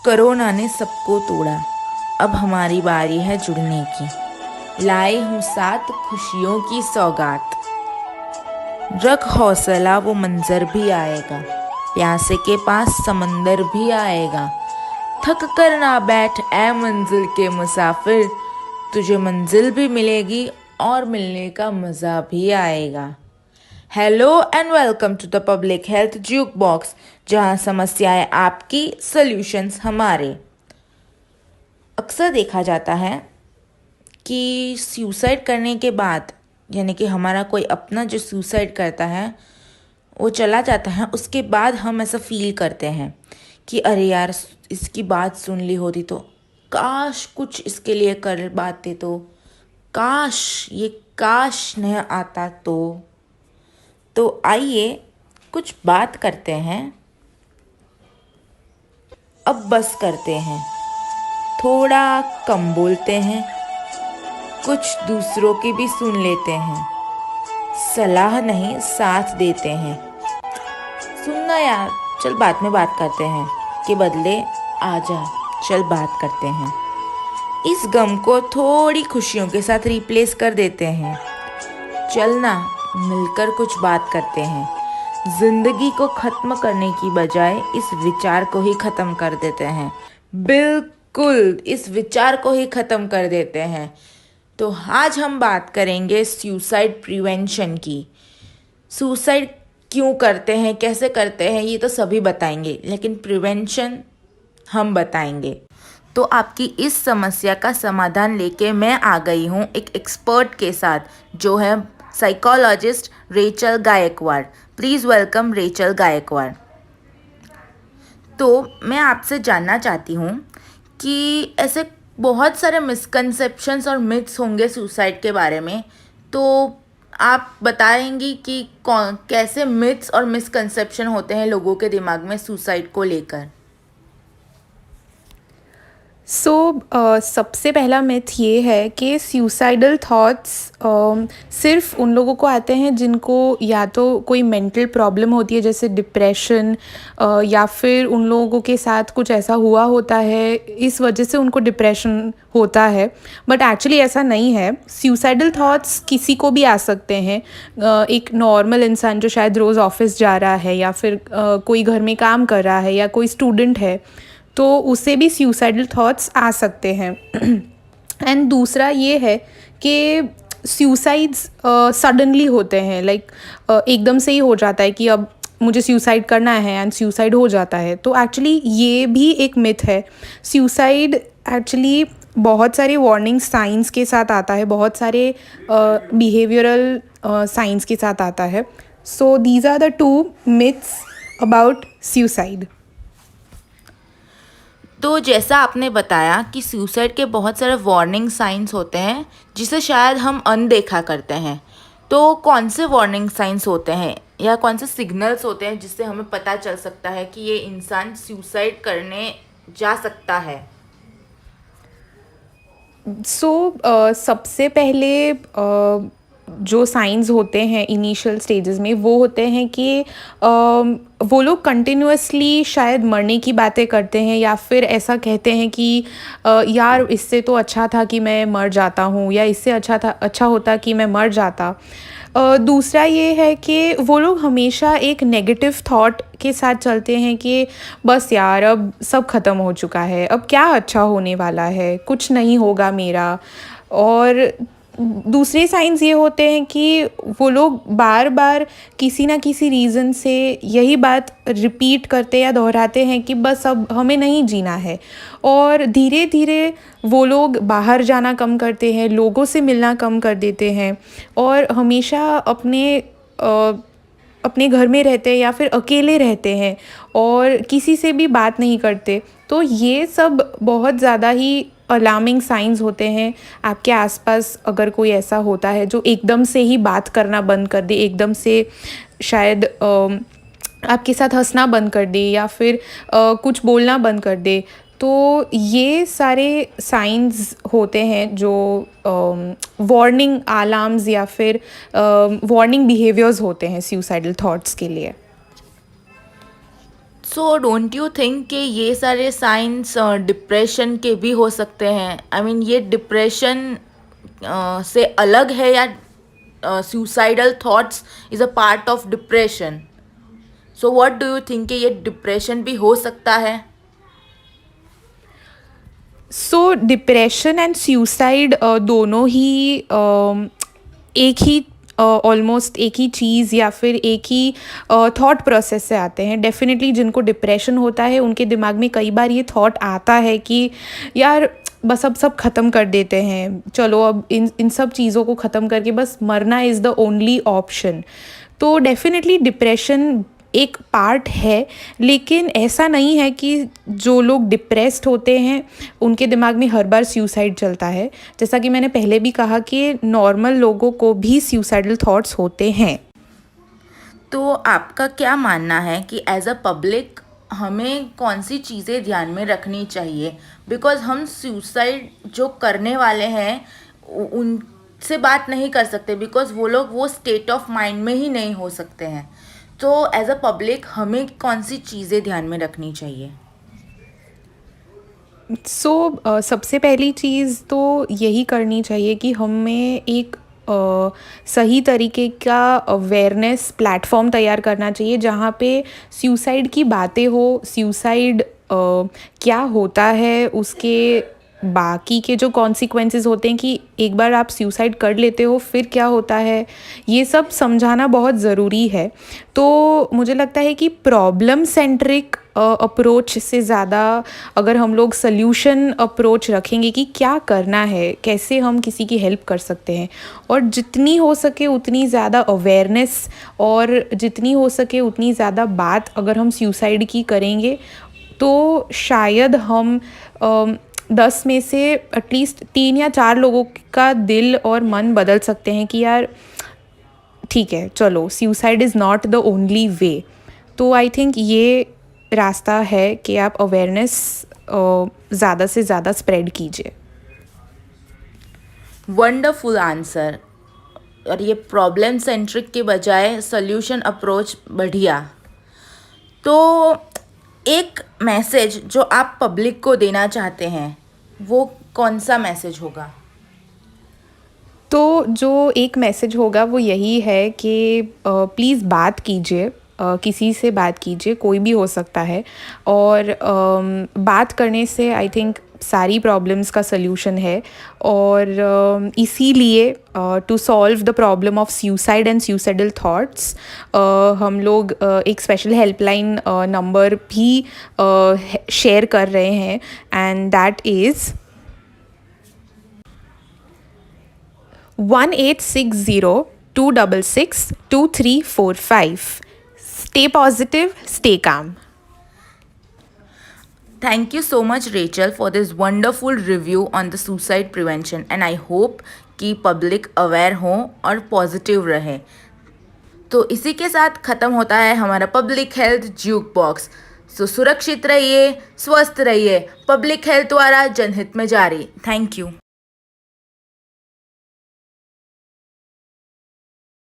Corona ने सबको तोड़ा, अब हमारी बारी है जुड़ने की। लाए हूँ साथ खुशियों की सौगात। रख हौसला, वो मंजर भी आएगा। प्यासे के पास समंदर भी आएगा। थक कर ना बैठ ऐ मंजिल के मुसाफिर, तुझे मंजिल भी मिलेगी और मिलने का मज़ा भी आएगा। Hello and welcome to the public health juke box, जहां समस्याएं आपकी, सॉल्यूशंस हमारे। अक्सर देखा जाता है कि सुसाइड करने के बाद, यानी कि हमारा कोई अपना जो सुसाइड करता है वो चला जाता है, उसके बाद हम ऐसा फील करते हैं कि अरे यार, इसकी बात सुन ली होती तो, काश कुछ इसके लिए कर पाते तो, काश ये काश नहीं आता तो आइए कुछ बात करते हैं। अब बस करते हैं, थोड़ा कम बोलते हैं, कुछ दूसरों की भी सुन लेते हैं, सलाह नहीं साथ देते हैं। सुनना यार, चल बाद में बात करते हैं के बदले आजा चल बात करते हैं। इस गम को थोड़ी खुशियों के साथ रिप्लेस कर देते हैं। चलना मिलकर कुछ बात करते हैं। जिंदगी को खत्म करने की बजाय इस विचार को ही खत्म कर देते हैं। बिल्कुल, इस विचार को ही खत्म कर देते हैं। तो आज हम बात करेंगे सुसाइड प्रिवेंशन की। सुसाइड क्यों करते हैं, कैसे करते हैं, ये तो सभी बताएंगे, लेकिन प्रिवेंशन हम बताएंगे। तो आपकी इस समस्या का समाधान लेके मैं आ गई हूँ एक एक्सपर्ट के साथ, जो है psychologist Rachel Gaikwad. Please welcome Rachel Gaikwad. तो मैं आपसे जानना चाहती हूँ कि ऐसे बहुत सारे मिसकंसेप्शंस और मिथ्स होंगे सुसाइड के बारे में, तो आप बताएंगी कि कौन कैसे मिथ्स और मिसकंसेप्शन होते हैं लोगों के दिमाग में सुसाइड को लेकर। सबसे पहला मिथ ये है कि सुसाइडल थॉट्स सिर्फ उन लोगों को आते हैं जिनको या तो कोई मेंटल प्रॉब्लम होती है, जैसे डिप्रेशन, या फिर उन लोगों के साथ कुछ ऐसा हुआ होता है, इस वजह से उनको डिप्रेशन होता है। बट एक्चुअली ऐसा नहीं है। सुसाइडल थॉट्स किसी को भी आ सकते हैं। एक नॉर्मल इंसान जो शायद रोज़ ऑफिस जा रहा है, या फिर कोई घर में काम कर रहा है, या कोई स्टूडेंट है, तो उसे भी सुसाइडल थॉट्स आ सकते हैं। एंड दूसरा ये है कि सुसाइड्स सडनली होते हैं, लाइक एकदम से ही हो जाता है कि अब मुझे सुसाइड करना है, एंड सुसाइड हो जाता है। तो एक्चुअली ये भी एक मिथ है। सुसाइड एक्चुअली बहुत सारे वार्निंग साइंस के साथ आता है, बहुत सारे बिहेवियरल साइंस के साथ आता है। So these are the two myths about suicide. तो जैसा आपने बताया कि सुसाइड के बहुत सारे वार्निंग साइंस होते हैं जिसे शायद हम अनदेखा करते हैं, तो कौन से वार्निंग साइंस होते हैं या कौन से सिग्नल्स होते हैं जिससे हमें पता चल सकता है कि ये इंसान सुसाइड करने जा सकता है? सबसे पहले जो साइंस होते हैं इनिशियल स्टेजेस में, वो होते हैं कि वो लोग कंटिन्यूअसली शायद मरने की बातें करते हैं, या फिर ऐसा कहते हैं कि यार इससे तो अच्छा था कि मैं मर जाता हूँ, या इससे अच्छा होता कि मैं मर जाता। दूसरा ये है कि वो लोग हमेशा एक नेगेटिव थॉट के साथ चलते हैं कि बस यार अब सब ख़त्म हो चुका है, अब क्या अच्छा होने वाला है, कुछ नहीं होगा मेरा। और दूसरे साइंस ये होते हैं कि वो लोग बार बार किसी ना किसी रीज़न से यही बात रिपीट करते या दोहराते हैं कि बस अब हमें नहीं जीना है। और धीरे धीरे वो लोग बाहर जाना कम करते हैं, लोगों से मिलना कम कर देते हैं, और हमेशा अपने घर में रहते हैं या फिर अकेले रहते हैं, और किसी से भी बात नहीं करते। तो ये सब बहुत ज़्यादा ही अलार्मिंग साइंस होते हैं। आपके आसपास अगर कोई ऐसा होता है जो एकदम से ही बात करना बंद कर दे, एकदम से शायद आपके साथ हंसना बंद कर दे, या फिर कुछ बोलना बंद कर दे, तो ये सारे साइंस होते हैं जो वार्निंग अलार्म्स या फिर वार्निंग बिहेवियर्स होते हैं सुसाइडल थॉट्स के लिए। सो डोंट यू थिंक कि ये सारे साइंस डिप्रेशन के भी हो सकते हैं? आई मीन ये डिप्रेशन से अलग है, या suicidal thoughts is a part of depression? So what do you think कि ये डिप्रेशन भी हो सकता है? सो डिप्रेशन एंड सुसाइड दोनों ही एक ही ऑलमोस्ट एक ही चीज़ या फिर एक ही थॉट प्रोसेस से आते हैं। डेफिनेटली जिनको डिप्रेशन होता है उनके दिमाग में कई बार ये थॉट आता है कि यार बस अब सब ख़त्म कर देते हैं, चलो अब इन सब चीज़ों को ख़त्म करके बस मरना इज़ द ओनली ऑप्शन। तो डेफिनेटली डिप्रेशन एक पार्ट है, लेकिन ऐसा नहीं है कि जो लोग डिप्रेस्ड होते हैं उनके दिमाग में हर बार सुसाइड चलता है। जैसा कि मैंने पहले भी कहा कि नॉर्मल लोगों को भी सुसाइडल थॉट्स होते हैं। तो आपका क्या मानना है कि एज अ पब्लिक हमें कौन सी चीज़ें ध्यान में रखनी चाहिए? बिकॉज हम सुसाइड जो करने वाले हैं उनसे बात नहीं कर सकते, बिकॉज वो लोग वो स्टेट ऑफ माइंड में ही नहीं हो सकते हैं। तो एज अ पब्लिक हमें कौन सी चीज़ें ध्यान में रखनी चाहिए? सबसे पहली चीज़ तो यही करनी चाहिए कि हमें एक सही तरीके का अवेयरनेस प्लेटफॉर्म तैयार करना चाहिए जहाँ पे सुसाइड की बातें हो, सुसाइड क्या होता है, उसके बाकी के जो कॉन्सिक्वेंसेस होते हैं कि एक बार आप सुसाइड कर लेते हो फिर क्या होता है, ये सब समझाना बहुत ज़रूरी है। तो मुझे लगता है कि प्रॉब्लम सेंट्रिक अप्रोच से ज़्यादा अगर हम लोग सल्यूशन अप्रोच रखेंगे कि क्या करना है, कैसे हम किसी की हेल्प कर सकते हैं, और जितनी हो सके उतनी ज़्यादा अवेयरनेस और जितनी हो सके उतनी ज़्यादा बात अगर हम सुसाइड की करेंगे तो शायद हम 10 में से एटलीस्ट 3 या 4 लोगों का दिल और मन बदल सकते हैं कि यार ठीक है, चलो suicide is not the only way. तो आई थिंक ये रास्ता है कि आप अवेयरनेस ज़्यादा से ज़्यादा स्प्रेड कीजिए। Wonderful answer. और ये प्रॉब्लम सेंट्रिक के बजाय सॉल्यूशन अप्रोच बढ़िया। तो एक मैसेज जो आप पब्लिक को देना चाहते हैं वो कौन सा मैसेज होगा? तो जो एक मैसेज होगा वो यही है कि प्लीज़ बात कीजिए, किसी से बात कीजिए, कोई भी हो सकता है, और बात करने से आई थिंक सारी प्रॉब्लम्स का सल्यूशन है। और इसीलिए to solve the problem of suicide and suicidal thoughts हम लोग एक स्पेशल हेल्पलाइन नंबर भी शेयर कर रहे हैं, and that is 1860-266-2345. Stay positive, stay calm. Thank you so much, Rachel, for this wonderful review on the suicide prevention, and I hope कि public aware हो और पॉजिटिव रहे। तो इसी के साथ ख़त्म होता है हमारा पब्लिक हेल्थ ज्यूक बॉक्स। सो सुरक्षित रहिए, स्वस्थ रहिए, पब्लिक हेल्थ द्वारा जनहित में जारी। Thank you.